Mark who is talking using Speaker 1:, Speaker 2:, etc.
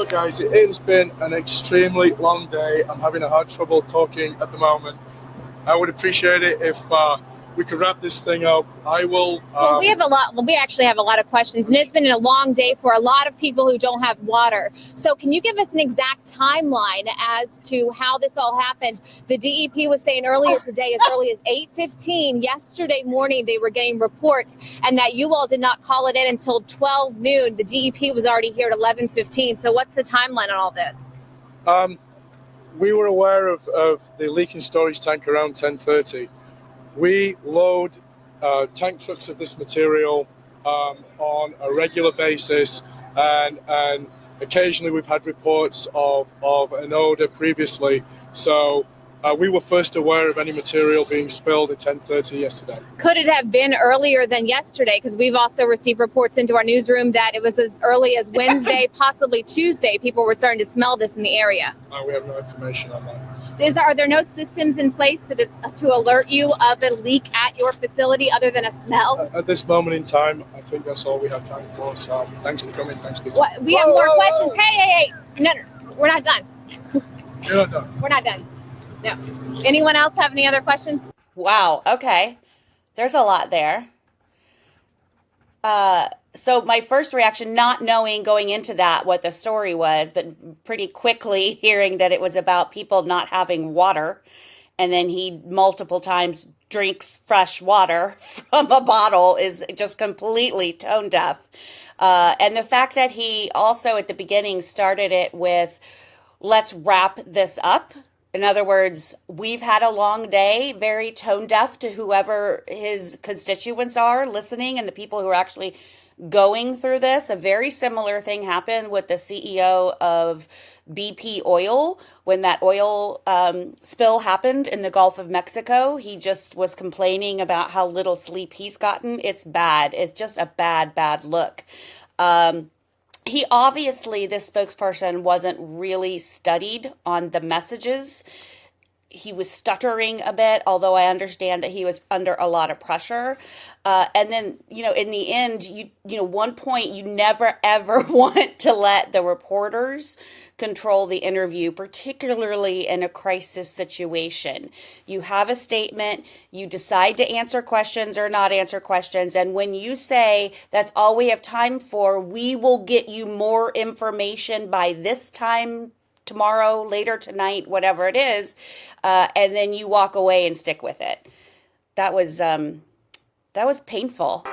Speaker 1: Look, guys, it has been an extremely long day. I'm having a hard trouble talking at the moment. I would appreciate it if we could wrap this thing up. I will.
Speaker 2: Well, we actually have a lot of questions, and it's been a long day for a lot of people who don't have water. So can you give us an exact timeline as to how this all happened? The DEP was saying earlier today, as early as 8:15 yesterday morning, they were getting reports, and that you all did not call it in until 12 noon. The DEP was already here at 11:15. So what's the timeline on all this?
Speaker 1: We were aware of the leaking storage tank around 10:30. We load tank trucks of this material on a regular basis, and occasionally we've had reports of an odor previously. So we were first aware of any material being spilled at 10:30 yesterday.
Speaker 2: Could it have been earlier than yesterday? Because we've also received reports into our newsroom that it was as early as Wednesday, possibly Tuesday. People were starting to smell this in the area.
Speaker 1: We have no information on that.
Speaker 2: Are there no systems in place to alert you of a leak at your facility other than a smell?
Speaker 1: At this moment in time, I think that's all we have time for. So thanks for coming. Thanks for
Speaker 2: We have more questions. Hey. No, we're not done.
Speaker 1: You're not done.
Speaker 2: We're not done. No. Anyone else have any other questions?
Speaker 3: Wow. Okay. There's a lot there. So my first reaction, not knowing going into that what the story was, but pretty quickly hearing that it was about people not having water, and then he multiple times drinks fresh water from a bottle, is just completely tone deaf. And the fact that he also at the beginning started it with, let's wrap this up. In other words, we've had a long day, very tone deaf to whoever his constituents are listening and the people who are actually going through this. A very similar thing happened with the CEO of BP Oil when that oil spill happened in the Gulf of Mexico. He just was complaining about how little sleep he's gotten. It's bad. It's just a bad look. He obviously, this spokesperson, wasn't really studied on the messages. He was stuttering a bit, although I understand that he was under a lot of pressure. And then, in the end, one point you never, ever want to let the reporters control the interview, particularly in a crisis situation. You have a statement, you decide to answer questions or not answer questions, and when you say, that's all we have time for, we will get you more information by this time tomorrow, later tonight, whatever it is, and then you walk away and stick with it. That was painful.